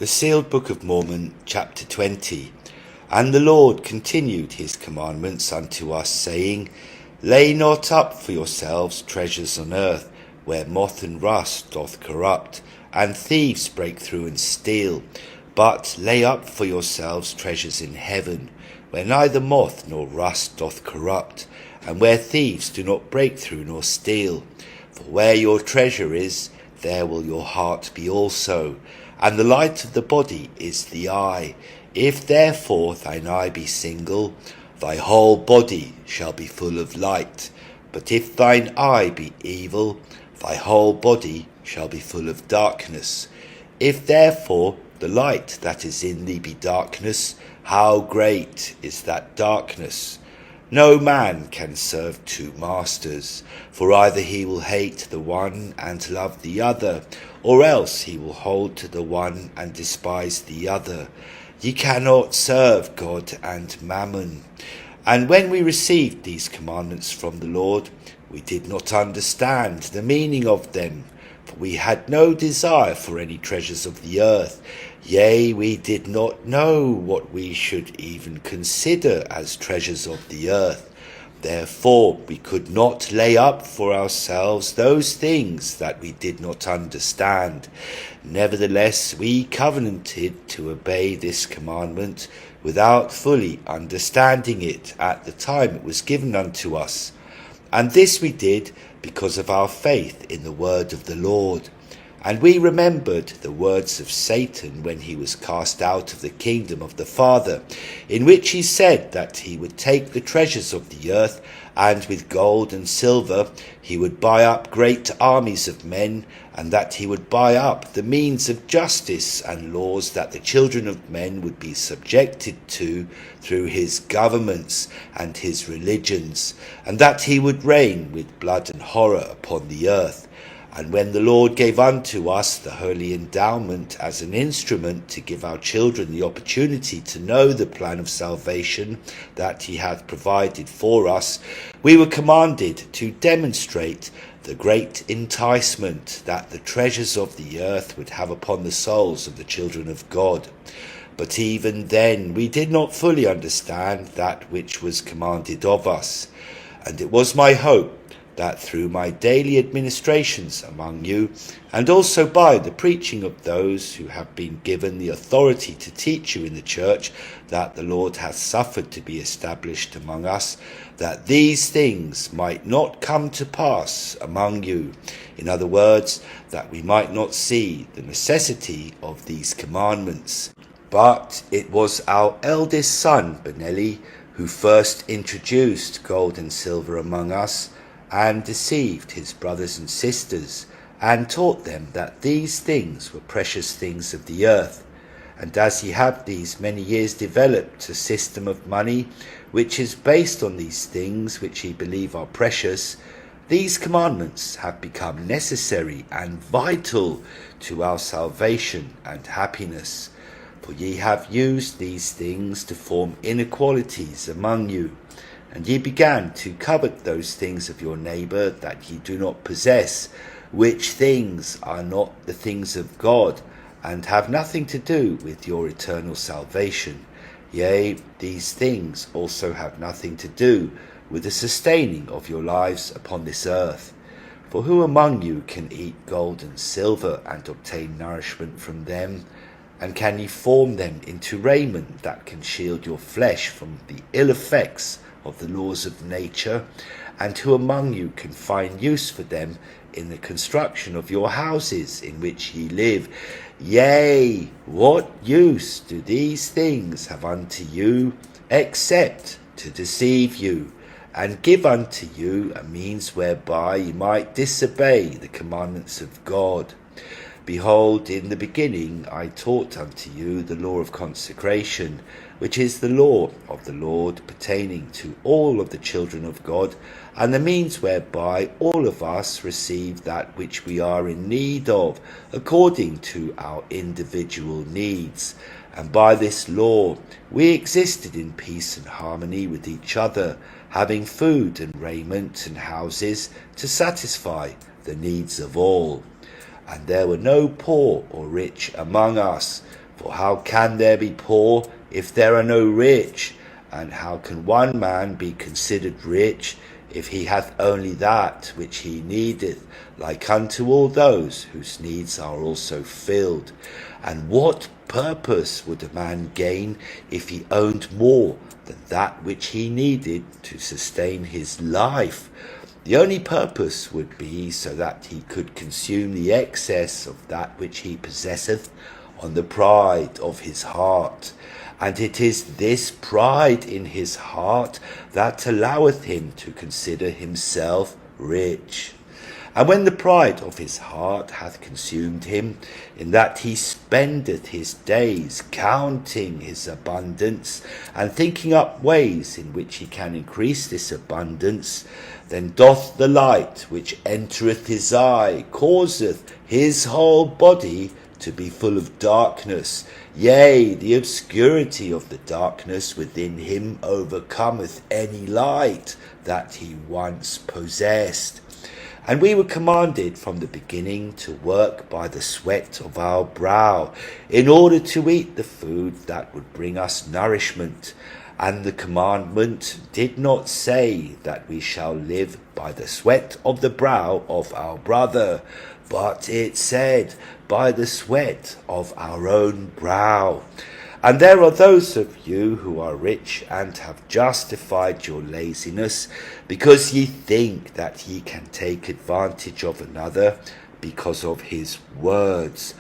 The Sealed Book of Mormon, chapter 20. And the Lord continued his commandments unto us, saying, Lay not up for yourselves treasures on earth, where moth and rust doth corrupt, and thieves break through and steal. But lay up for yourselves treasures in heaven, where neither moth nor rust doth corrupt, and where thieves do not break through nor steal. For where your treasure is, there will your heart be also. And the light of the body is the eye. If therefore thine eye be single, thy whole body shall be full of light. But if thine eye be evil, thy whole body shall be full of darkness. If therefore the light that is in thee be darkness, how great is that darkness! No man can serve two masters, for either he will hate the one and love the other, or else he will hold to the one and despise the other. Ye cannot serve God and mammon. And when we received these commandments from the Lord, we did not understand the meaning of them, for we had no desire for any treasures of the earth. Yea, we did not know what we should even consider as treasures of the earth. Therefore we could not lay up for ourselves those things that we did not understand. Nevertheless, we covenanted to obey this commandment without fully understanding it at the time it was given unto us. And this we did because of our faith in the word of the Lord. And we remembered the words of Satan when he was cast out of the kingdom of the Father, in which he said that he would take the treasures of the earth, and with gold and silver he would buy up great armies of men, and that he would buy up the means of justice and laws that the children of men would be subjected to through his governments and his religions, and that he would reign with blood and horror upon the earth. And when the Lord gave unto us the holy endowment as an instrument to give our children the opportunity to know the plan of salvation that he hath provided for us, we were commanded to demonstrate the great enticement that the treasures of the earth would have upon the souls of the children of God. But even then we did not fully understand that which was commanded of us. And it was my hope that through my daily administrations among you, and also by the preaching of those who have been given the authority to teach you in the church that the Lord hath suffered to be established among us, that these things might not come to pass among you. In other words, that we might not see the necessity of these commandments. But it was our eldest son, Benelli, who first introduced gold and silver among us, and deceived his brothers and sisters, and taught them that these things were precious things of the earth. And as he had these many years developed a system of money, which is based on these things which he believe are precious, these commandments have become necessary and vital to our salvation and happiness. For ye have used these things to form inequalities among you, and ye began to covet those things of your neighbour that ye do not possess, which things are not the things of God, and have nothing to do with your eternal salvation. Yea, these things also have nothing to do with the sustaining of your lives upon this earth. For who among you can eat gold and silver, and obtain nourishment from them? And can ye form them into raiment that can shield your flesh from the ill effects of the laws of nature? And who among you can find use for them in the construction of your houses in which ye live? Yea, what use do these things have unto you, except to deceive you, and give unto you a means whereby ye might disobey the commandments of God? Behold, in the beginning I taught unto you the law of consecration, which is the law of the Lord pertaining to all of the children of God, and the means whereby all of us receive that which we are in need of, according to our individual needs. And by this law we existed in peace and harmony with each other, having food and raiment and houses to satisfy the needs of all. And there were no poor or rich among us, For how can there be poor if there are no rich? And how can one man be considered rich if he hath only that which he needeth, like unto all those whose needs are also filled? And what purpose would a man gain if he owned more than that which he needed to sustain his life? The only purpose would be so that he could consume the excess of that which he possesseth on the pride of his heart. And it is this pride in his heart that alloweth him to consider himself rich. And when the pride of his heart hath consumed him, in that he spendeth his days counting his abundance, and thinking up ways in which he can increase this abundance, then doth the light which entereth his eye causeth his whole body to be full of darkness. Yea, the obscurity of the darkness within him overcometh any light that he once possessed. And we were commanded from the beginning to work by the sweat of our brow, in order to eat the food that would bring us nourishment. And the commandment did not say that we shall live by the sweat of the brow of our brother, but it said, by the sweat of our own brow. And there are those of you who are rich and have justified your laziness, because ye think that ye can take advantage of another because of his words.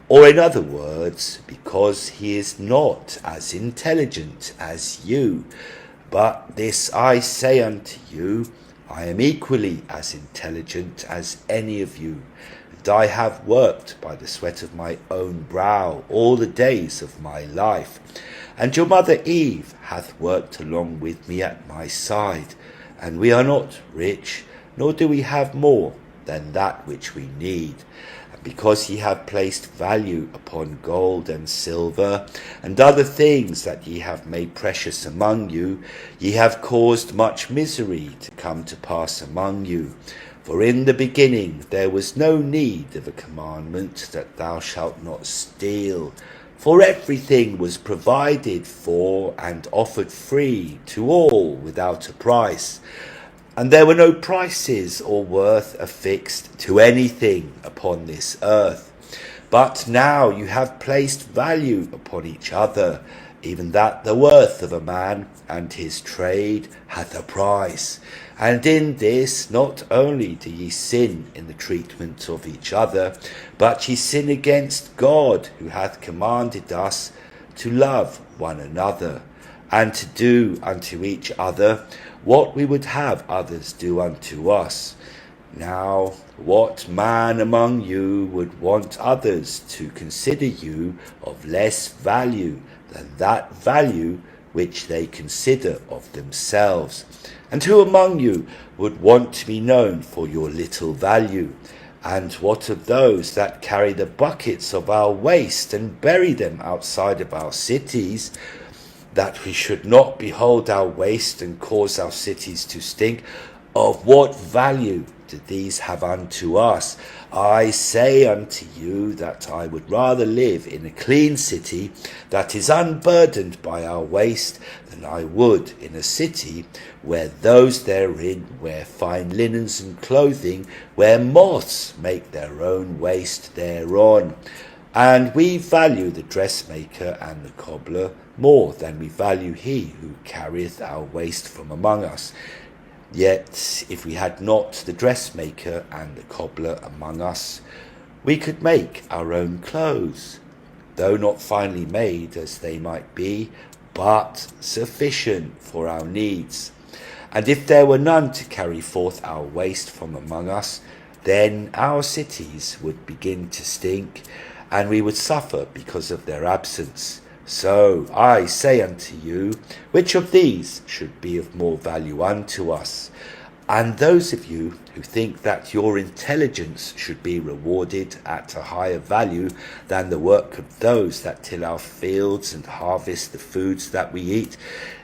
Or in other words, because he is not as intelligent as you. But this I say unto you, I am equally as intelligent as any of you, and I have worked by the sweat of my own brow all the days of my life. And your mother Eve hath worked along with me at my side, and we are not rich, nor do we have more than that which we need. Because ye have placed value upon gold and silver, and other things that ye have made precious among you, ye have caused much misery to come to pass among you. For in the beginning there was no need of a commandment that thou shalt not steal. For everything was provided for and offered free to all without a price. And there were no prices or worth affixed to anything upon this earth. But now you have placed value upon each other, even that the worth of a man and his trade hath a price. And in this not only do ye sin in the treatment of each other, but ye sin against God, who hath commanded us to love one another, and to do unto each other what we would have others do unto us. Now, what man among you would want others to consider you of less value than that value which they consider of themselves? And who among you would want to be known for your little value? And what of those that carry the buckets of our waste and bury them outside of our cities, that we should not behold our waste and cause our cities to stink? Of what value do these have unto us? I say unto you that I would rather live in a clean city that is unburdened by our waste than I would in a city where those therein wear fine linens and clothing, where moths make their own waste thereon. And we value the dressmaker and the cobbler more than we value he who carrieth our waste from among us. Yet if we had not the dressmaker and the cobbler among us, we could make our own clothes, though not finely made as they might be, but sufficient for our needs. And if there were none to carry forth our waste from among us, then our cities would begin to stink, and we would suffer because of their absence. So I say unto you, which of these should be of more value unto us? And those of you who think that your intelligence should be rewarded at a higher value than the work of those that till our fields and harvest the foods that we eat,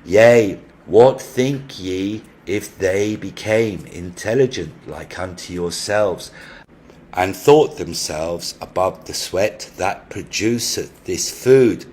yea, what think ye if they became intelligent like unto yourselves? and thought themselves above the sweat that produceth this food.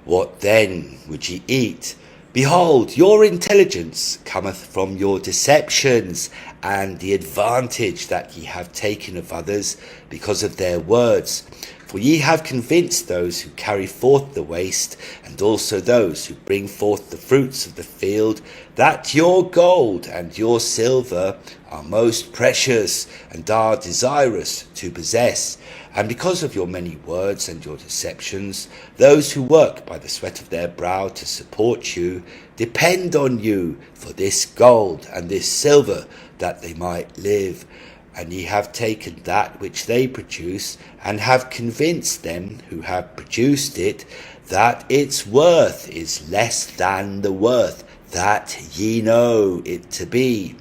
What then would ye eat? Behold, your intelligence cometh from your deceptions, and the advantage that ye have taken of others because of their words. For ye have convinced those who carry forth the waste, and also those who bring forth the fruits of the field, that your gold and your silver are most precious, and are desirous to possess. And because of your many words and your deceptions, those who work by the sweat of their brow to support you depend on you for this gold and this silver, that they might live. And ye have taken that which they produce, and have convinced them who have produced it that its worth is less than the worth that ye know it to be.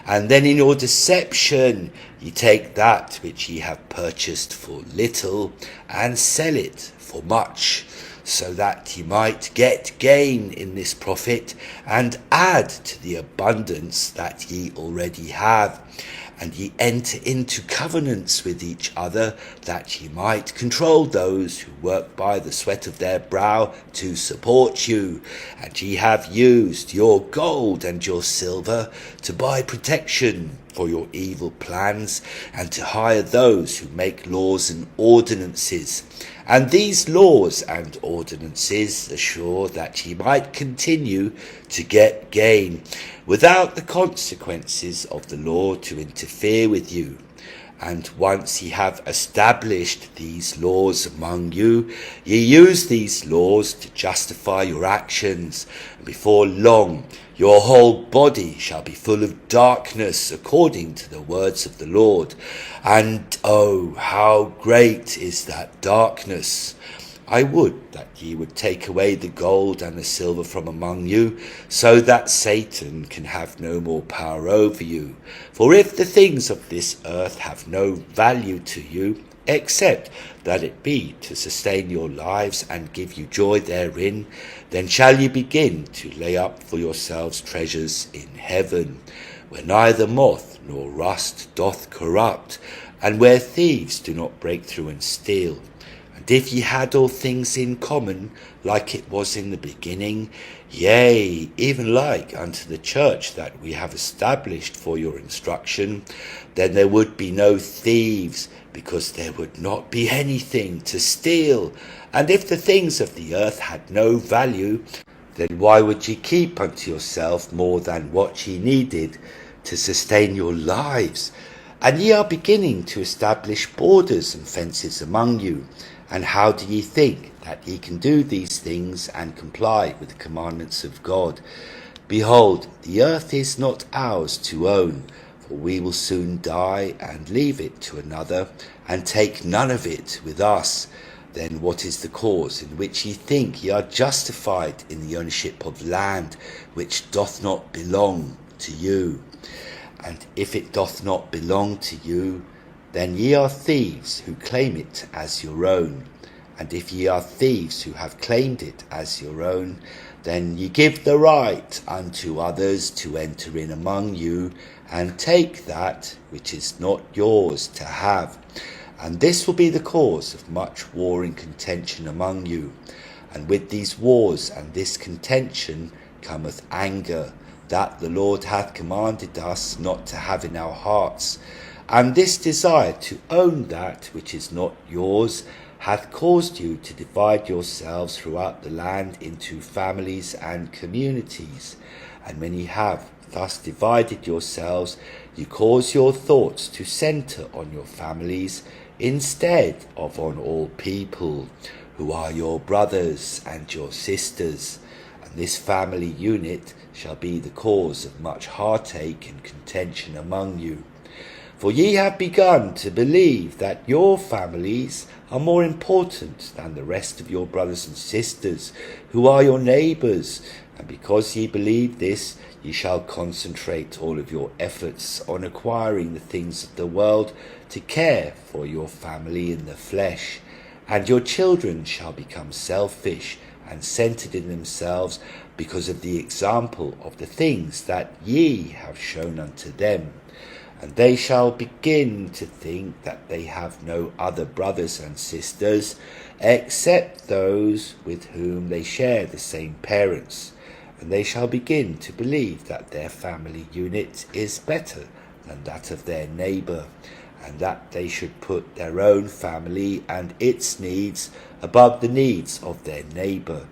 And then in your deception ye take that which ye have purchased for little, and sell it for much, so that ye might get gain in this profit, and add to the abundance that ye already have. And ye enter into covenants with each other, that ye might control those who work by the sweat of their brow to support you. And ye have used your gold and your silver to buy protection for your evil plans, and to hire those who make laws and ordinances. And these laws and ordinances assure that ye might continue to get gain, without the consequences of the law to interfere with you. And once ye have established these laws among you, ye use these laws to justify your actions, and before long your whole body shall be full of darkness, according to the words of the Lord. And oh, how great is that darkness! I would that ye would take away the gold and the silver from among you, so that Satan can have no more power over you. For if the things of this earth have no value to you, except that it be to sustain your lives and give you joy therein, then shall ye begin to lay up for yourselves treasures in heaven, where neither moth nor rust doth corrupt, and where thieves do not break through and steal. And if ye had all things in common, like it was in the beginning, yea, even like unto the church that we have established for your instruction, then there would be no thieves, because there would not be anything to steal. And if the things of the earth had no value, then why would ye keep unto yourself more than what ye needed to sustain your lives? And ye are beginning to establish borders and fences among you. And how do ye think that ye can do these things and comply with the commandments of God? Behold, the earth is not ours to own, for we will soon die and leave it to another, and take none of it with us. Then what is the cause in which ye think ye are justified in the ownership of land which doth not belong to you? And if it doth not belong to you, then ye are thieves who claim it as your own. And if ye are thieves who have claimed it as your own, then ye give the right unto others to enter in among you, and take that which is not yours to have. And this will be the cause of much war and contention among you. And with these wars and this contention cometh anger, that the Lord hath commanded us not to have in our hearts. And this desire to own that which is not yours hath caused you to divide yourselves throughout the land into families and communities. And when ye have thus divided yourselves, you cause your thoughts to centre on your families instead of on all people, who are your brothers and your sisters. And this family unit shall be the cause of much heartache and contention among you. For ye have begun to believe that your families are more important than the rest of your brothers and sisters, who are your neighbours. And because ye believe this, ye shall concentrate all of your efforts on acquiring the things of the world, to care for your family in the flesh. And your children shall become selfish and centered in themselves, because of the example of the things that ye have shown unto them. and they shall begin to think that they have no other brothers and sisters except those with whom they share the same parents, and they shall begin to believe that their family unit is better than that of their neighbour, and that they should put their own family and its needs above the needs of their neighbour.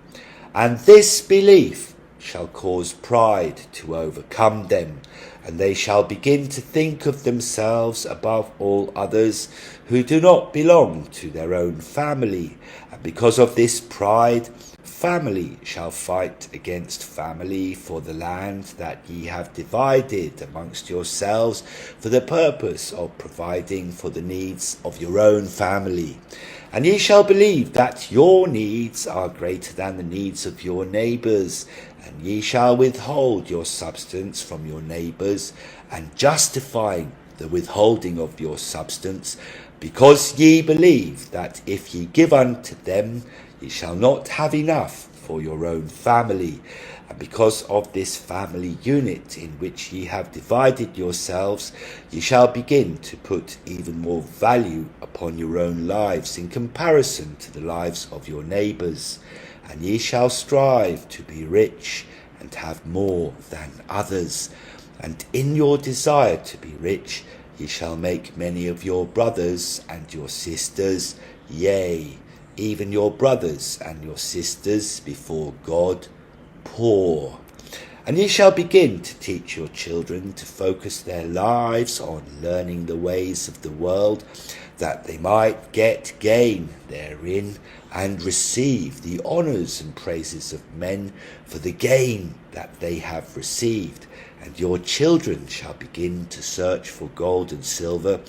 And this belief shall cause pride to overcome them, and they shall begin to think of themselves above all others who do not belong to their own family. And because of this pride, family shall fight against family for the land that ye have divided amongst yourselves for the purpose of providing for the needs of your own family. And ye shall believe that your needs are greater than the needs of your neighbours, and ye shall withhold your substance from your neighbours, and justifying the withholding of your substance, because ye believe that if ye give unto them, ye shall not have enough for your own family. And because of this family unit in which ye have divided yourselves, ye shall begin to put even more value upon your own lives in comparison to the lives of your neighbours. And ye shall strive to be rich and have more than others. And in your desire to be rich, ye shall make many of your brothers and your sisters, yea, even your brothers and your sisters before God, poor. And ye shall begin to teach your children to focus their lives on learning the ways of the world, that they might get gain therein and receive the honours and praises of men for the gain that they have received. And your children shall begin to search for gold and silver,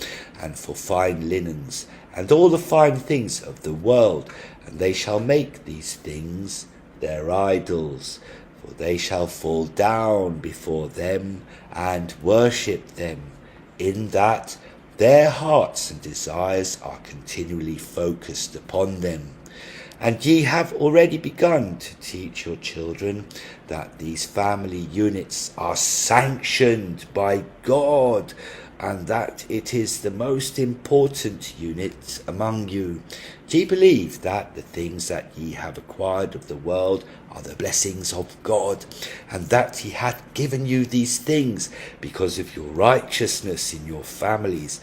and for fine linens, and all the fine things of the world, and they shall make these things their idols, for they shall fall down before them and worship them, in that their hearts and desires are continually focused upon them. And ye have already begun to teach your children that these family units are sanctioned by God, and that it is the most important unit among you. Do ye believe that the things that ye have acquired of the world are the blessings of God, and that he hath given you these things because of your righteousness in your families?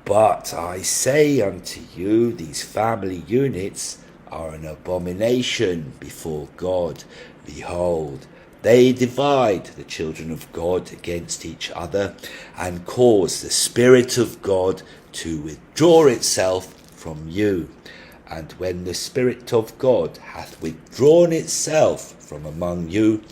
But I say unto you, these family units are an abomination before God. Behold, they divide the children of God against each other, and cause the Spirit of God to withdraw itself from you. And when the Spirit of God hath withdrawn itself from among you,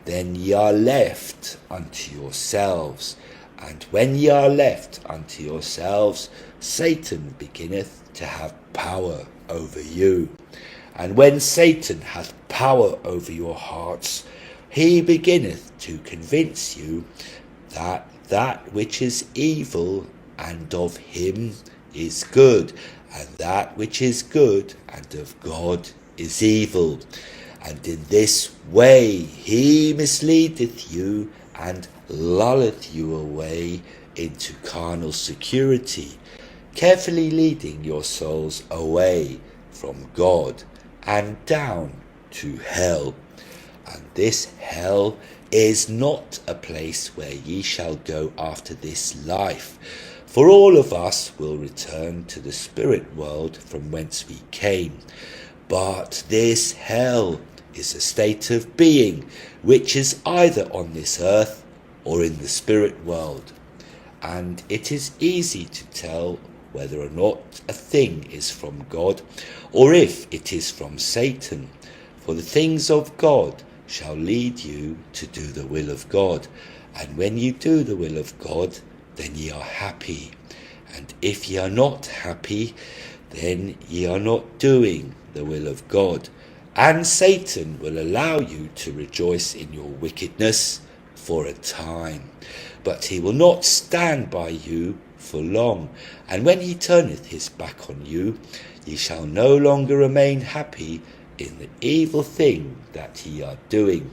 then ye are left unto yourselves. And when ye are left unto yourselves, Satan beginneth to have power over you. And when Satan hath power over your hearts, he beginneth to convince you that that which is evil and of him is good, and that which is good and of God is evil. And in this way he misleadeth you, and lulleth you away into carnal security, carefully leading your souls away from God and down to hell. And this hell is not a place where ye shall go after this life, for all of us will return to the spirit world from whence we came. But this hell is a state of being which is either on this earth or in the spirit world. And it is easy to tell whether or not a thing is from God, or if it is from Satan. For the things of God shall lead you to do the will of God. And when you do the will of God, then ye are happy. And if ye are not happy, then ye are not doing the will of God. And Satan will allow you to rejoice in your wickedness for a time, but he will not stand by you for long. And when he turneth his back on you, ye shall no longer remain happy in the evil thing that ye are doing.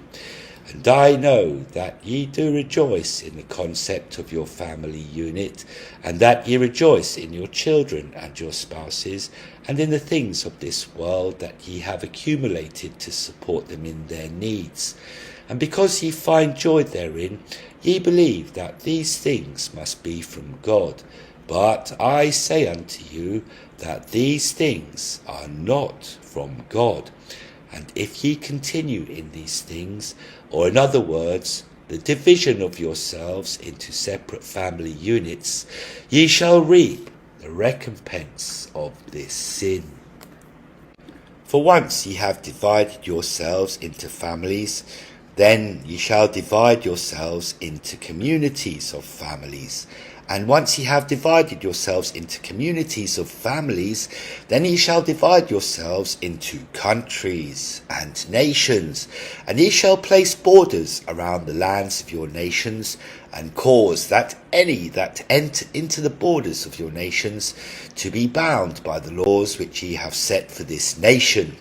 And I know that ye do rejoice in the concept of your family unit, and that ye rejoice in your children and your spouses, and in the things of this world that ye have accumulated to support them in their needs. And because ye find joy therein, ye believe that these things must be from God. But I say unto you that these things are not from God. And if ye continue in these things, or in other words, the division of yourselves into separate family units, ye shall reap the recompense of this sin. For once ye have divided yourselves into families, then ye shall divide yourselves into communities of families. And once ye have divided yourselves into communities of families, then ye shall divide yourselves into countries and nations. And ye shall place borders around the lands of your nations, and cause that any that enter into the borders of your nations to be bound by the laws which ye have set for this nation,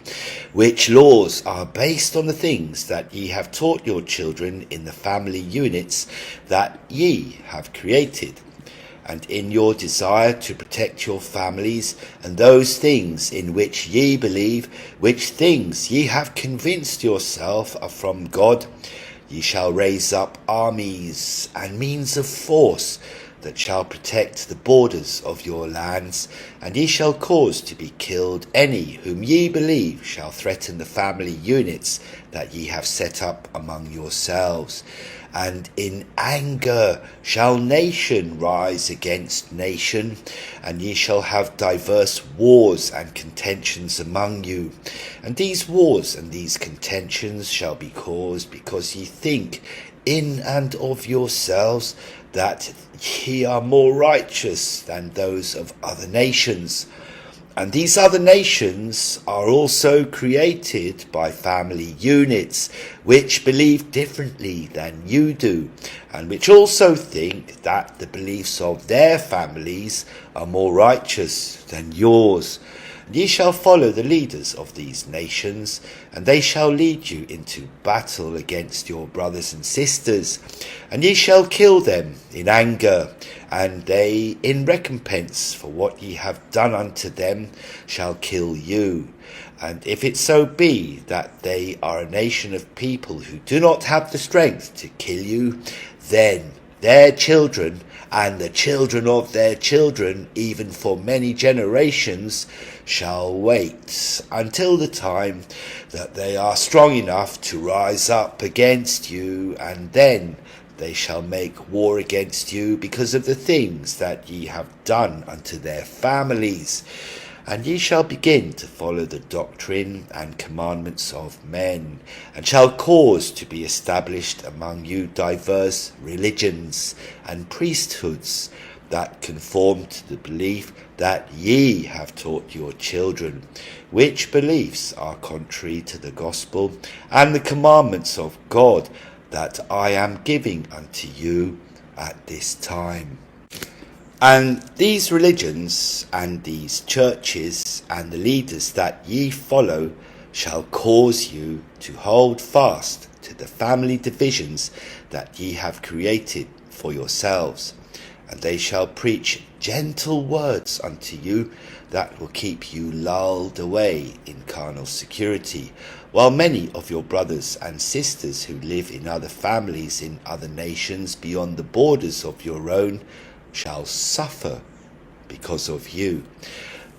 which laws are based on the things that ye have taught your children in the family units that ye have created. And in your desire to protect your families and those things in which ye believe, which things ye have convinced yourself are from God, ye shall raise up armies and means of force that shall protect the borders of your lands, and ye shall cause to be killed any whom ye believe shall threaten the family units that ye have set up among yourselves. And in anger shall nation rise against nation, and ye shall have diverse wars and contentions among you. And these wars and these contentions shall be caused because ye think in and of yourselves that ye are more righteous than those of other nations. And these other nations are also created by family units, which believe differently than you do, and which also think that the beliefs of their families are more righteous than yours. And ye shall follow the leaders of these nations, and they shall lead you into battle against your brothers and sisters, and ye shall kill them in anger, and they, in recompense for what ye have done unto them, shall kill you. And if it so be that they are a nation of people who do not have the strength to kill you, then their children and the children of their children, even for many generations, shall wait until the time that they are strong enough to rise up against you, and then they shall make war against you because of the things that ye have done unto their families. And ye shall begin to follow the doctrine and commandments of men, and shall cause to be established among you diverse religions and priesthoods that conform to the belief that ye have taught your children, which beliefs are contrary to the gospel and the commandments of God that I am giving unto you at this time. And these religions and these churches and the leaders that ye follow shall cause you to hold fast to the family divisions that ye have created for yourselves. And they shall preach gentle words unto you that will keep you lulled away in carnal security, while many of your brothers and sisters who live in other families in other nations beyond the borders of your own shall suffer because of you.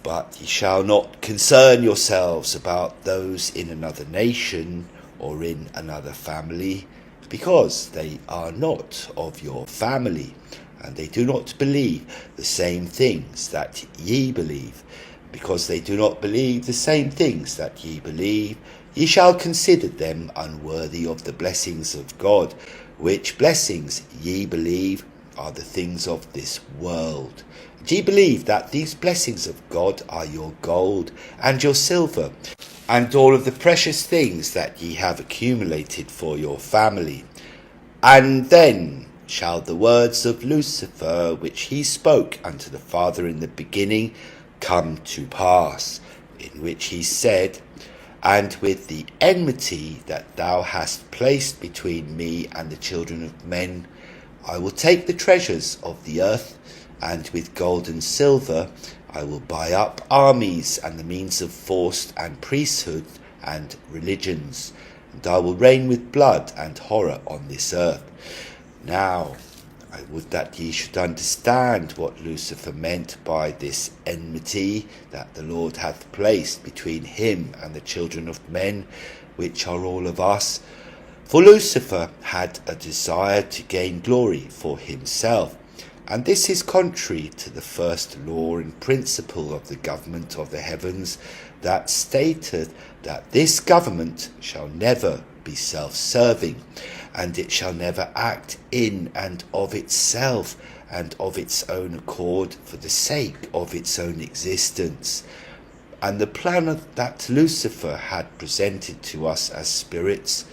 But ye shall not concern yourselves about those in another nation or in another family, because they are not of your family, and they do not believe the same things that ye believe. Because they do not believe the same things that ye believe, ye shall consider them unworthy of the blessings of God, which blessings ye believe are the things of this world. And ye believe that these blessings of God are your gold and your silver, and all of the precious things that ye have accumulated for your family. And then shall the words of Lucifer, which he spoke unto the Father in the beginning, come to pass, in which he said, and with the enmity that thou hast placed between me and the children of men, I will take the treasures of the earth, and with gold and silver I will buy up armies and the means of force and priesthood and religions, and I will reign with blood and horror on this earth. Now, I would that ye should understand what Lucifer meant by this enmity that the Lord hath placed between him and the children of men, which are all of us. For Lucifer had a desire to gain glory for himself, and this is contrary to the first law and principle of the government of the heavens, that stateth that this government shall never be self-serving, and it shall never act in and of itself and of its own accord for the sake of its own existence. And the plan that Lucifer had presented to us as spirits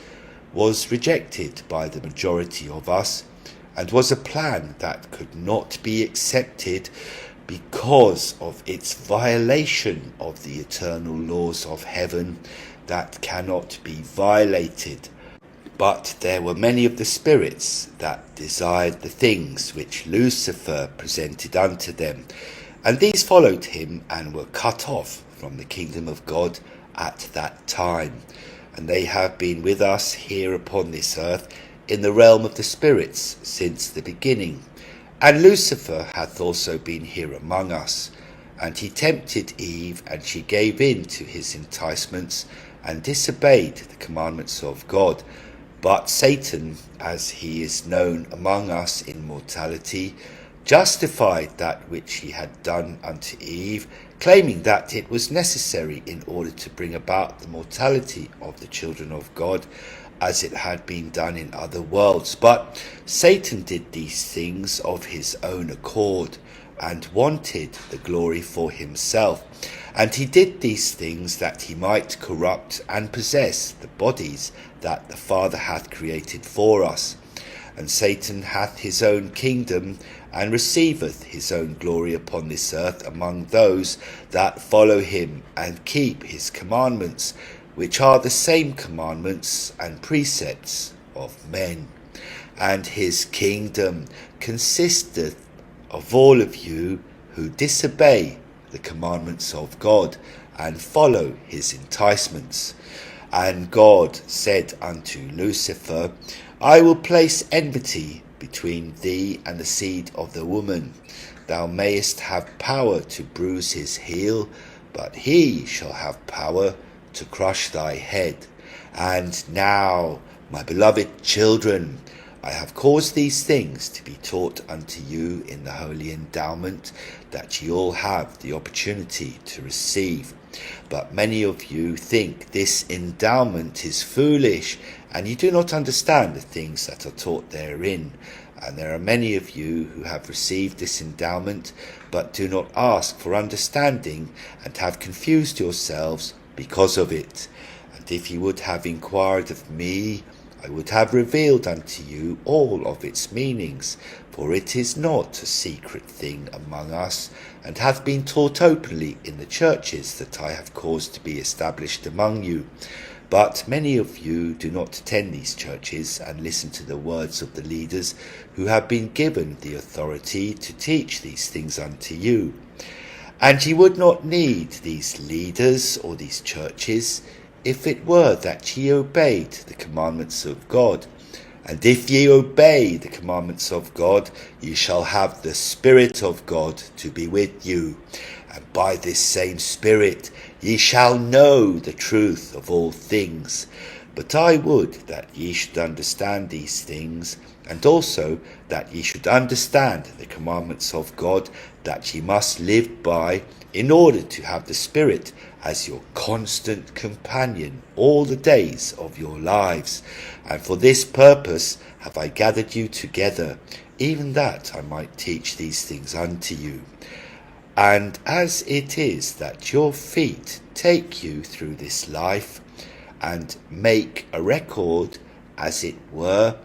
was rejected by the majority of us, and was a plan that could not be accepted because of its violation of the eternal laws of heaven that cannot be violated. But there were many of the spirits that desired the things which Lucifer presented unto them, and these followed him and were cut off from the kingdom of God at that time. And they have been with us here upon this earth in the realm of the spirits since the beginning. And Lucifer hath also been here among us, and he tempted Eve, and she gave in to his enticements, and disobeyed the commandments of God. But Satan, as he is known among us in mortality, justified that which he had done unto Eve, claiming that it was necessary in order to bring about the mortality of the children of God, as it had been done in other worlds. But Satan did these things of his own accord, and wanted the glory for himself. And he did these things that he might corrupt and possess the bodies that the Father hath created for us. And Satan hath his own kingdom, and receiveth his own glory upon this earth among those that follow him and keep his commandments, which are the same commandments and precepts of men. And his kingdom consisteth of all of you who disobey the commandments of God, and follow his enticements. And God said unto Lucifer, I will place enmity between thee and the seed of the woman. Thou mayest have power to bruise his heel, but he shall have power to crush thy head. And now, my beloved children, I have caused these things to be taught unto you in the holy endowment, that ye all have the opportunity to receive. But many of you think this endowment is foolish, and you do not understand the things that are taught therein. And there are many of you who have received this endowment, but do not ask for understanding, and have confused yourselves because of it. And if you would have inquired of me, I would have revealed unto you all of its meanings, for it is not a secret thing among us, and hath been taught openly in the churches that I have caused to be established among you. But many of you do not attend these churches, and listen to the words of the leaders who have been given the authority to teach these things unto you. And ye would not need these leaders or these churches, if it were that ye obeyed the commandments of God. And if ye obey the commandments of God, ye shall have the Spirit of God to be with you. And by this same Spirit ye shall know the truth of all things. But I would that ye should understand these things, and also that ye should understand the commandments of God, that ye must live by, in order to have the Spirit as your constant companion all the days of your lives. And for this purpose have I gathered you together, even that I might teach these things unto you. And as it is that your feet take you through this life, and make a record, as it were,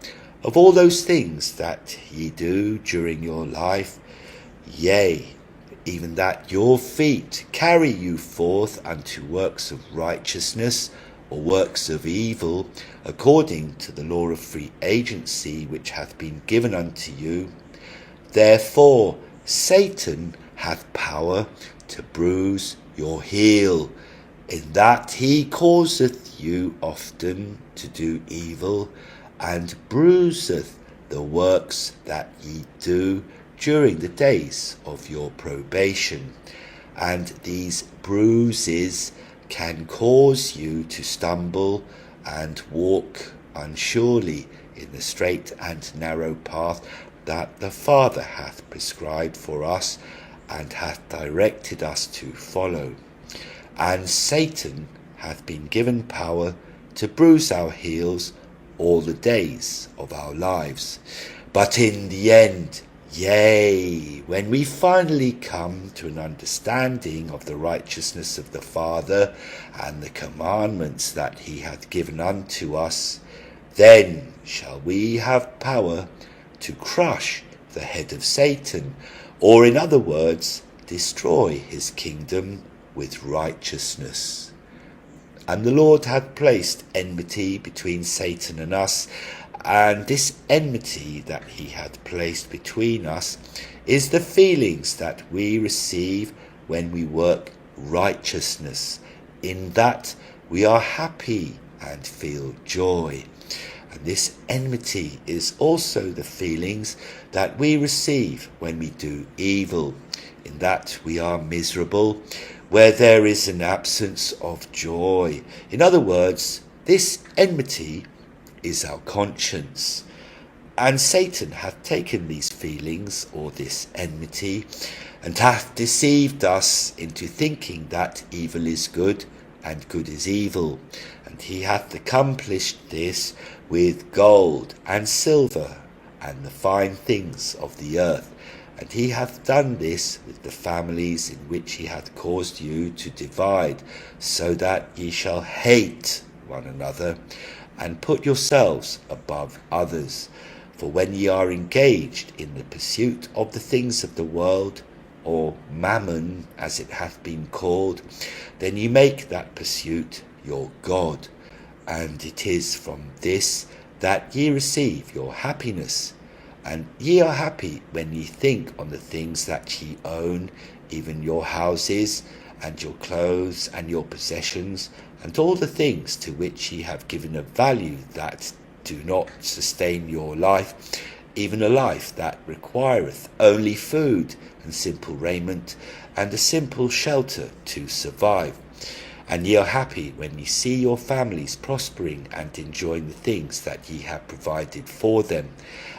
of all those things that ye do during your life, yea, even that your feet carry you forth unto works of righteousness or works of evil, according to the law of free agency which hath been given unto you. Therefore Satan hath power to bruise your heel, in that he causeth you often to do evil, and bruiseth the works that ye do during the days of your probation. And these bruises can cause you to stumble and walk unsurely in the straight and narrow path that the Father hath prescribed for us and hath directed us to follow. And Satan hath been given power to bruise our heels all the days of our lives. But in the end, yea, when we finally come to an understanding of the righteousness of the Father and the commandments that he hath given unto us, then shall we have power to crush the head of Satan, or in other words, destroy his kingdom with righteousness. And the Lord hath placed enmity between Satan and us, and this enmity that he hath placed between us is the feelings that we receive when we work righteousness, in that we are happy and feel joy. And this enmity is also the feelings that we receive when we do evil, in that we are miserable, where there is an absence of joy. In other words, this enmity is our conscience. And Satan hath taken these feelings, or this enmity, and hath deceived us into thinking that evil is good and good is evil. And he hath accomplished this with gold and silver and the fine things of the earth. And he hath done this with the families in which he hath caused you to divide, so that ye shall hate one another, and put yourselves above others. For when ye are engaged in the pursuit of the things of the world, or mammon as it hath been called, then ye make that pursuit your God. And it is from this that ye receive your happiness. And ye are happy when ye think on the things that ye own, even your houses, and your clothes, and your possessions, and all the things to which ye have given a value that do not sustain your life, even a life that requireth only food and simple raiment, and a simple shelter to survive. And ye are happy when ye see your families prospering and enjoying the things that ye have provided for them,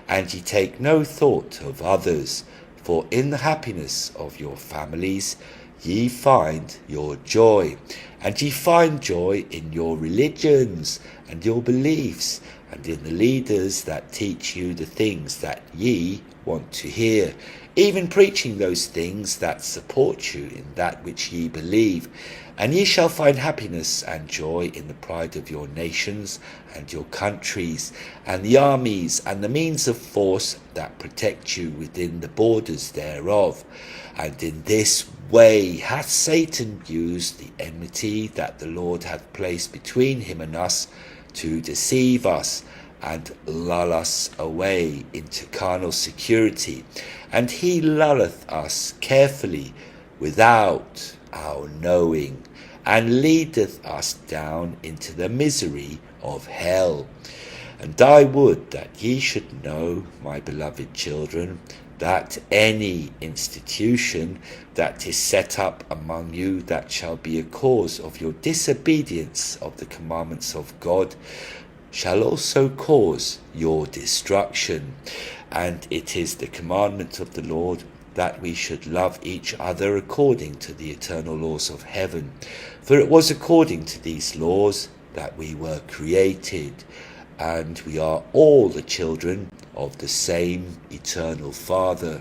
and ye take no thought of others, for in the happiness of your families ye find your joy. And ye find joy in your religions and your beliefs, and in the leaders that teach you the things that ye want to hear, even preaching those things that support you in that which ye believe. And ye shall find happiness and joy in the pride of your nations and your countries, and the armies and the means of force that protect you within the borders thereof. And in this way hath Satan used the enmity that the Lord hath placed between him and us, to deceive us and lull us away into carnal security. And he lulleth us carefully without our knowing, and leadeth us down into the misery of hell. And I would that ye should know, my beloved children, that any institution that is set up among you that shall be a cause of your disobedience of the commandments of God shall also cause your destruction. And it is the commandment of the Lord that we should love each other according to the eternal laws of heaven. For it was according to these laws that we were created, and we are all the children of the same eternal Father.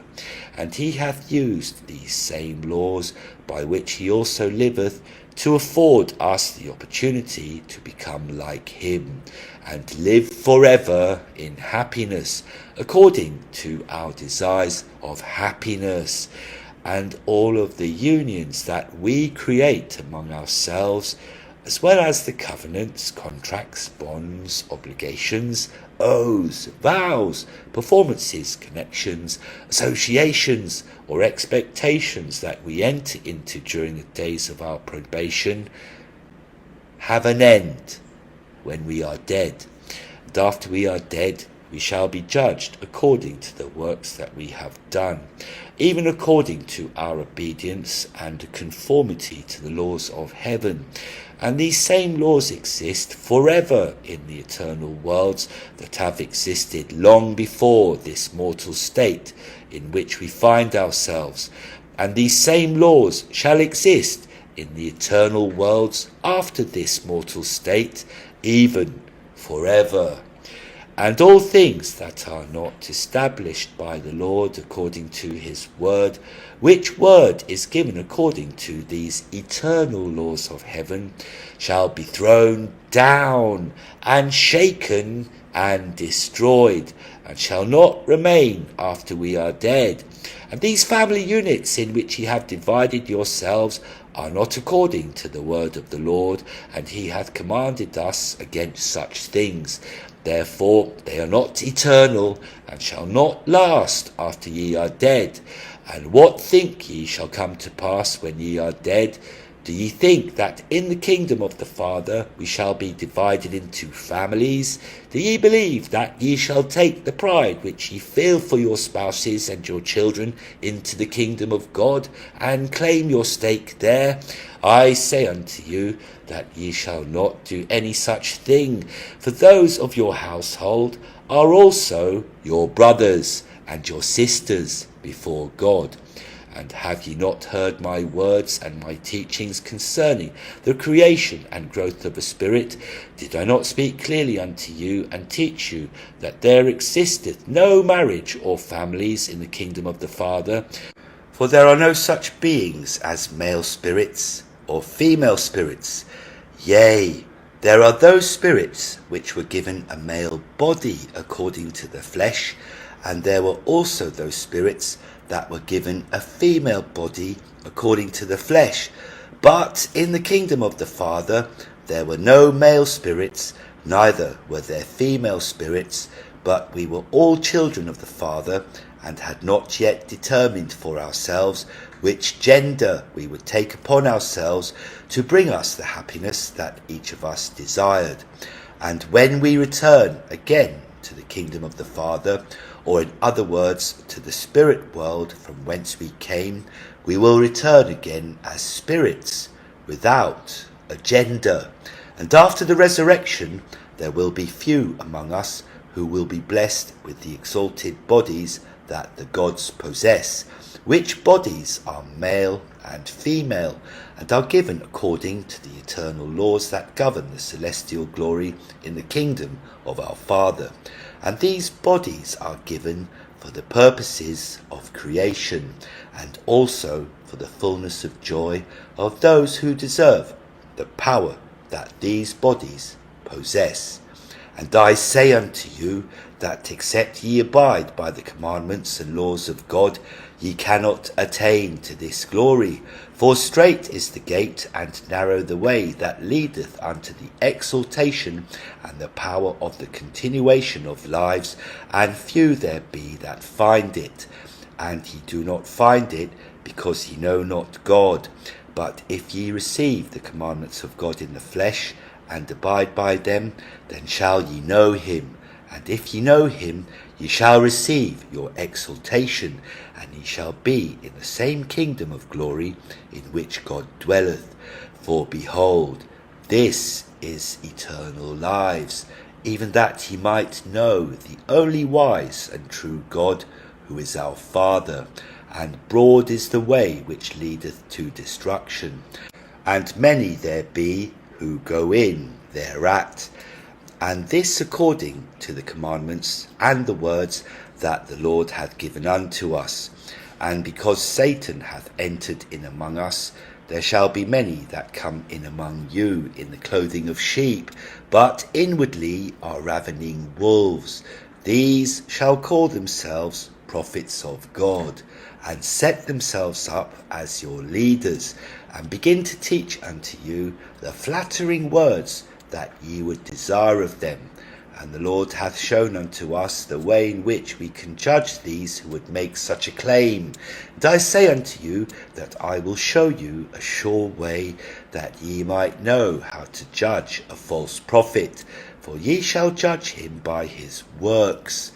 And he hath used these same laws, by which he also liveth, to afford us the opportunity to become like him, and live forever in happiness, according to our desires of happiness. and all of the unions that we create among ourselves, as well as the covenants, contracts, bonds, obligations, oaths, vows, performances, connections, associations, or expectations that we enter into during the days of our probation, have an end when we are dead. And after we are dead, we shall be judged according to the works that we have done, even according to our obedience and conformity to the laws of heaven. And these same laws exist forever in the eternal worlds that have existed long before this mortal state in which we find ourselves. And these same laws shall exist in the eternal worlds after this mortal state, even forever. And all things that are not established by the Lord according to his word, which word is given according to these eternal laws of heaven, shall be thrown down and shaken and destroyed, and shall not remain after we are dead. And these family units in which ye have divided yourselves are not according to the word of the Lord, and he hath commanded us against such things. Therefore they are not eternal, and shall not last after ye are dead. And what think ye shall come to pass when ye are dead? Do ye think that in the kingdom of the Father we shall be divided into families? Do ye believe that ye shall take the pride which ye feel for your spouses and your children into the kingdom of God, and claim your stake there? I say unto you that ye shall not do any such thing, for those of your household are also your brothers and your sisters before God. And have ye not heard my words and my teachings concerning the creation and growth of a spirit? Did I not speak clearly unto you and teach you that there existeth no marriage or families in the kingdom of the Father? For there are no such beings as male spirits or female spirits. Yea, there are those spirits which were given a male body according to the flesh, and there were also those spirits that were given a female body according to the flesh. But in the kingdom of the Father there were no male spirits, neither were there female spirits, but we were all children of the Father, and had not yet determined for ourselves which gender we would take upon ourselves to bring us the happiness that each of us desired. And when we return again to the kingdom of the Father, or in other words, to the spirit world from whence we came, we will return again as spirits, without a gender. And after the resurrection, there will be few among us who will be blessed with the exalted bodies that the gods possess, which bodies are male and female, and are given according to the eternal laws that govern the celestial glory in the kingdom of our Father. And these bodies are given for the purposes of creation, and also for the fullness of joy of those who deserve the power that these bodies possess. And I say unto you that except ye abide by the commandments and laws of God, ye cannot attain to this glory. For strait is the gate, and narrow the way that leadeth unto the exaltation and the power of the continuation of lives, and few there be that find it. And ye do not find it, because ye know not God. But if ye receive the commandments of God in the flesh, and abide by them, then shall ye know him. And if ye know him, ye shall receive your exaltation, and ye shall be in the same kingdom of glory in which God dwelleth. For behold, this is eternal lives, even that ye might know the only wise and true God, who is our Father. And broad is the way which leadeth to destruction, and many there be who go in thereat. And this according to the commandments and the words that the Lord hath given unto us. And because Satan hath entered in among us, there shall be many that come in among you in the clothing of sheep, but inwardly are ravening wolves. These shall call themselves prophets of God, and set themselves up as your leaders, and begin to teach unto you the flattering words that ye would desire of them. And the Lord hath shown unto us the way in which we can judge these who would make such a claim. And I say unto you that I will show you a sure way, that ye might know how to judge a false prophet. For ye shall judge him by his works,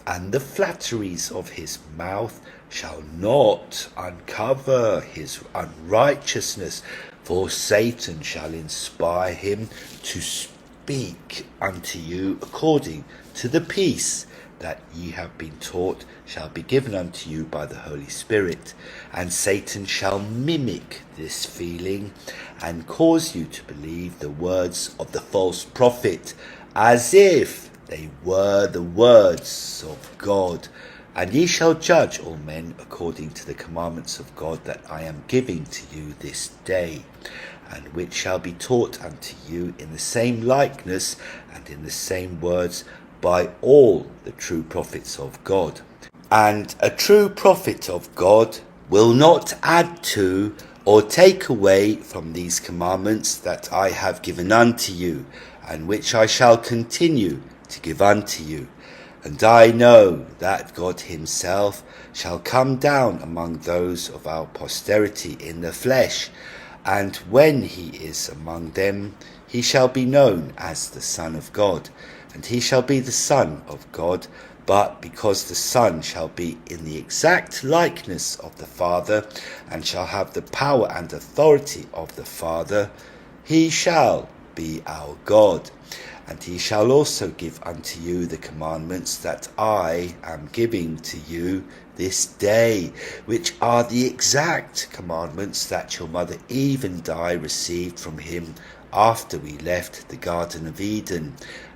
and the flatteries of his mouth shall not uncover his unrighteousness. For Satan shall inspire him to speak unto you according to the peace that ye have been taught shall be given unto you by the Holy Spirit. And Satan shall mimic this feeling, and cause you to believe the words of the false prophet, as if they were the words of God. And ye shall judge all men according to the commandments of God that I am giving to you this day, and which shall be taught unto you in the same likeness and in the same words by all the true prophets of God. And a true prophet of God will not add to or take away from these commandments that I have given unto you, and which I shall continue to give unto you. And I know that God himself shall come down among those of our posterity in the flesh, and when he is among them, he shall be known as the Son of God. And he shall be the Son of God, but because the Son shall be in the exact likeness of the Father, and shall have the power and authority of the Father, he shall be our God. And he shall also give unto you the commandments that I am giving to you this day, which are the exact commandments that your mother Eve and I received from him after we left the Garden of Eden.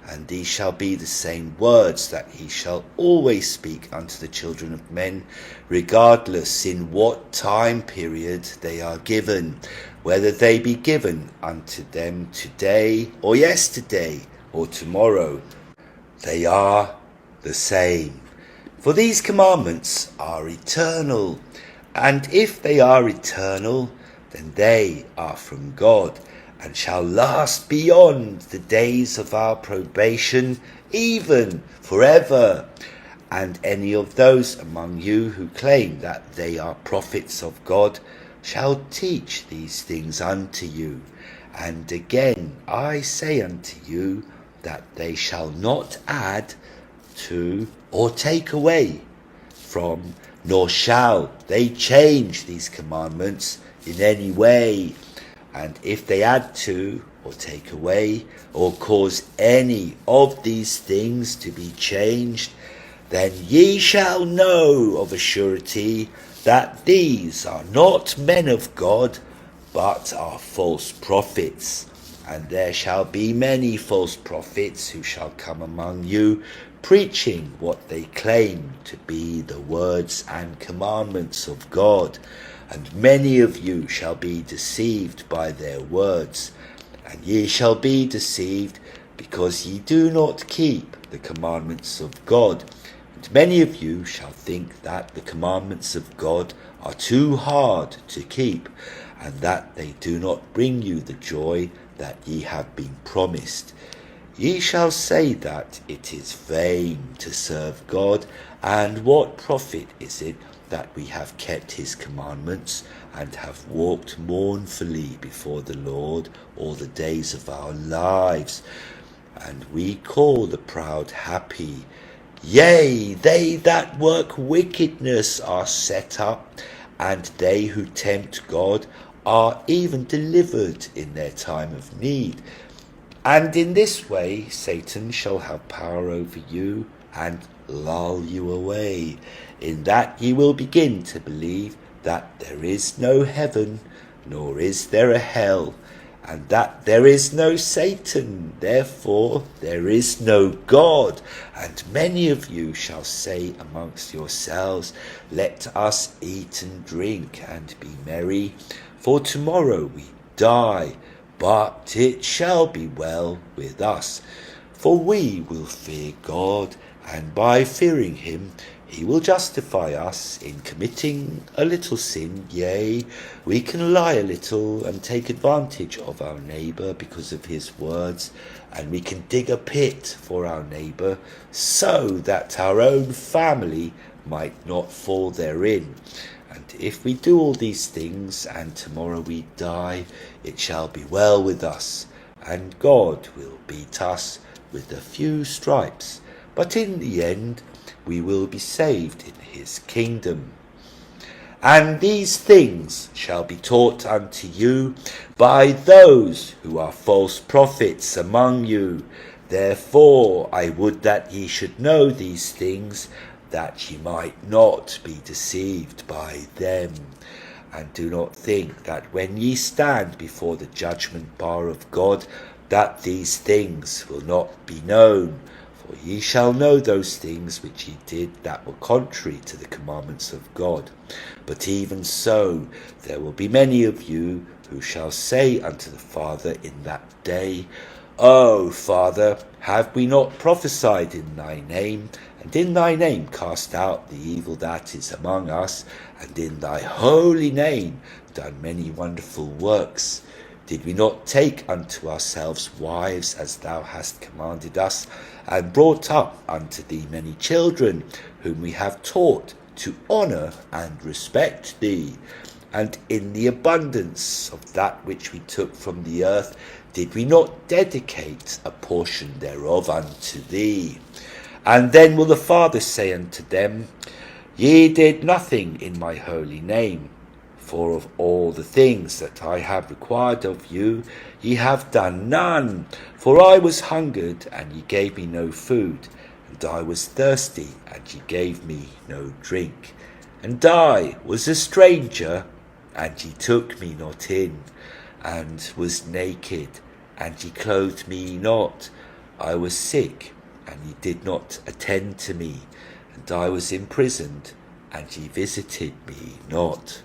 And these shall be the same words that he shall always speak unto the children of men, regardless in what time period they are given, whether they be given unto them today or yesterday or tomorrow. They are the same. For these commandments are eternal, and if they are eternal, then they are from God, and shall last beyond the days of our probation, even forever. And any of those among you who claim that they are prophets of God shall teach these things unto you. And again I say unto you, that they shall not add to or take away from, nor shall they change these commandments in any way. And if they add to or take away or cause any of these things to be changed, then ye shall know of a surety that these are not men of God, but are false prophets. And there shall be many false prophets who shall come among you, preaching what they claim to be the words and commandments of God. And many of you shall be deceived by their words. And ye shall be deceived, because ye do not keep the commandments of God. And many of you shall think that the commandments of God are too hard to keep, and that they do not bring you the joy that ye have been promised. Ye shall say that it is vain to serve God, and what profit is it that we have kept his commandments, and have walked mournfully before the Lord all the days of our lives? And we call the proud happy. Yea, they that work wickedness are set up, and they who tempt God are even delivered in their time of need. And in this way Satan shall have power over you, and lull you away, in that ye will begin to believe that there is no heaven, nor is there a hell, and that there is no Satan, therefore there is no God. And many of you shall say amongst yourselves, let us eat and drink and be merry, for tomorrow we die, but it shall be well with us. For we will fear God and by fearing him he will justify us in committing a little sin. Yea, we can lie a little and take advantage of our neighbour because of his words, and we can dig a pit for our neighbour so that our own family might not fall therein. And if we do all these things and tomorrow we die, it shall be well with us, and God will beat us with a few stripes, but in the end we will be saved in his kingdom. And these things shall be taught unto you by those who are false prophets among you. Therefore I would that ye should know these things, that ye might not be deceived by them. And do not think that when ye stand before the judgment bar of God, that these things will not be known. For ye shall know those things which ye did that were contrary to the commandments of God. But even so, there will be many of you who shall say unto the Father in that day, O Father, have we not prophesied in thy name, and in thy name cast out the evil that is among us, and in thy holy name done many wonderful works? Did we not take unto ourselves wives as thou hast commanded us, and brought up unto thee many children, whom we have taught to honour and respect thee? And in the abundance of that which we took from the earth, did we not dedicate a portion thereof unto thee? And then will the Father say unto them, Ye did nothing in my holy name. For of all the things that I have required of you, ye have done none. For I was hungered, and ye gave me no food, and I was thirsty, and ye gave me no drink. And I was a stranger, and ye took me not in, and was naked, and ye clothed me not. I was sick, and ye did not attend to me, and I was imprisoned, and ye visited me not.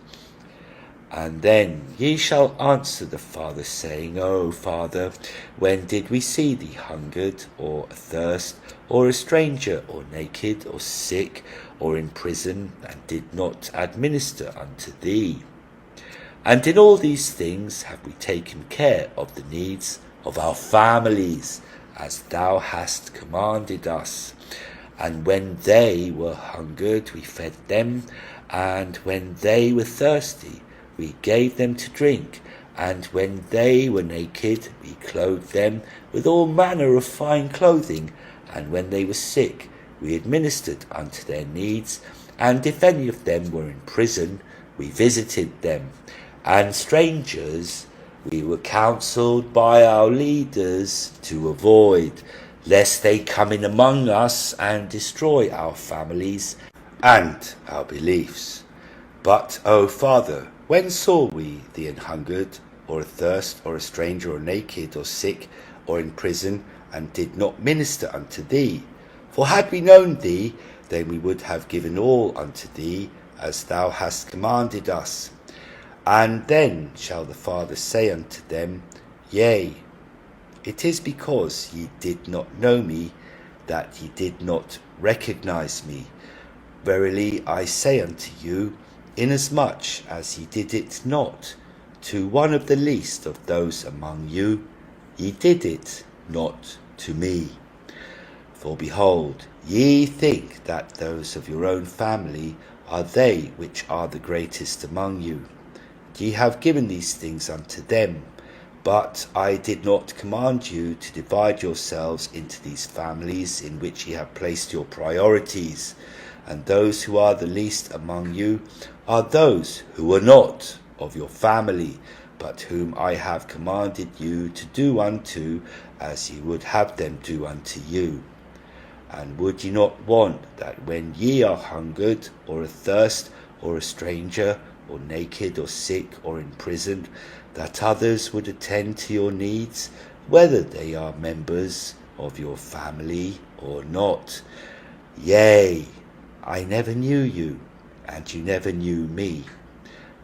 And then ye shall answer the Father, saying, O Father, when did we see thee hungered, or athirst, or a stranger, or naked, or sick, or in prison, and did not administer unto thee? And in all these things have we taken care of the needs of our families, as thou hast commanded us. And when they were hungered, we fed them, and when they were thirsty, we gave them to drink, and when they were naked, we clothed them with all manner of fine clothing, and when they were sick, we administered unto their needs, and if any of them were in prison, we visited them. And strangers we were counselled by our leaders to avoid, lest they come in among us and destroy our families and our beliefs. But, O Father, when saw we thee an hungered, or athirst, or a stranger, or naked, or sick, or in prison, and did not minister unto thee? For had we known thee, then we would have given all unto thee, as thou hast commanded us. And then shall the Father say unto them, Yea, it is because ye did not know me, that ye did not recognize me. Verily I say unto you, inasmuch as ye did it not to one of the least of those among you, ye did it not to me. For behold, ye think that those of your own family are they which are the greatest among you. Ye have given these things unto them, but I did not command you to divide yourselves into these families in which ye have placed your priorities. And those who are the least among you are those who are not of your family, but whom I have commanded you to do unto as ye would have them do unto you. And would ye not want that when ye are hungered, or athirst, or a stranger, or naked, or sick, or in prison, that others would attend to your needs, whether they are members of your family or not? Yea, I never knew you, and you never knew me.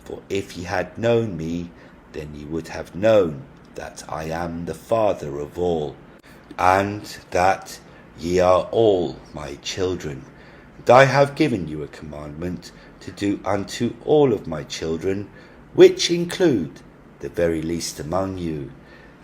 For if ye had known me, then ye would have known that I am the Father of all, and that Ye are all my children. And I have given you a commandment to do unto all of my children, which include the very least among you.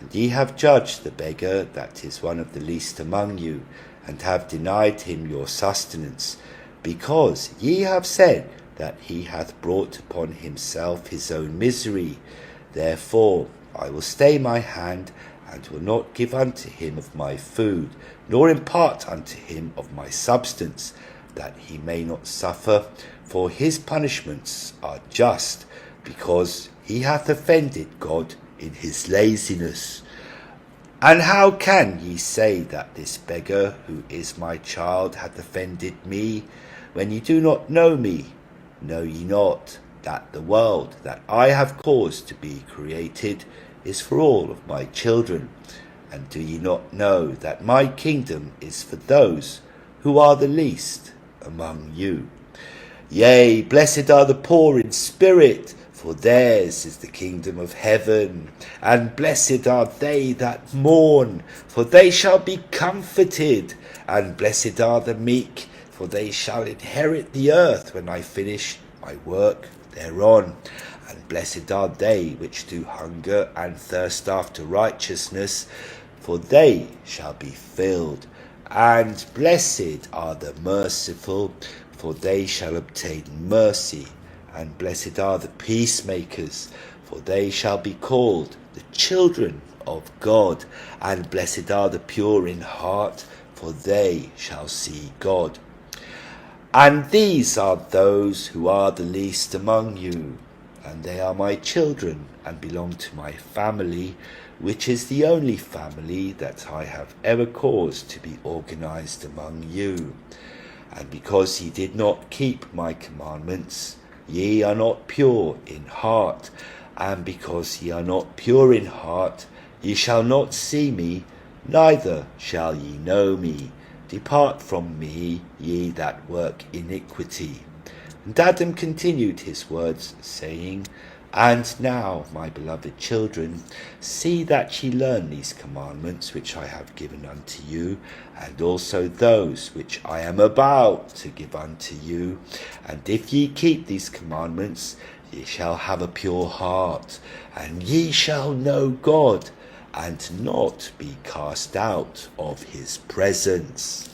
And ye have judged the beggar that is one of the least among you, and have denied him your sustenance, because ye have said that he hath brought upon himself his own misery. Therefore I will stay my hand, and will not give unto him of my food, nor impart unto him of my substance, that he may not suffer, for his punishments are just, because he hath offended God in his laziness. And how can ye say that this beggar, who is my child, hath offended me, when ye do not know me? Know ye not that the world that I have caused to be created is for all of my children? And do ye not know that my kingdom is for those who are the least among you? Yea, blessed are the poor in spirit, for theirs is the kingdom of heaven. And blessed are they that mourn, for they shall be comforted. And blessed are the meek, for they shall inherit the earth when I finish my work thereon. And blessed are they which do hunger and thirst after righteousness, for they shall be filled. And blessed are the merciful, for they shall obtain mercy. And blessed are the peacemakers, for they shall be called the children of God. And blessed are the pure in heart, for they shall see God. And these are those who are the least among you, and they are my children, and belong to my family, which is the only family that I have ever caused to be organized among you. And because ye did not keep my commandments, ye are not pure in heart. And because ye are not pure in heart, ye shall not see me, neither shall ye know me. Depart from me, ye that work iniquity. And Adam continued his words, saying, And now, my beloved children, see that ye learn these commandments which I have given unto you, and also those which I am about to give unto you. And if ye keep these commandments, ye shall have a pure heart, and ye shall know God, and not be cast out of his presence.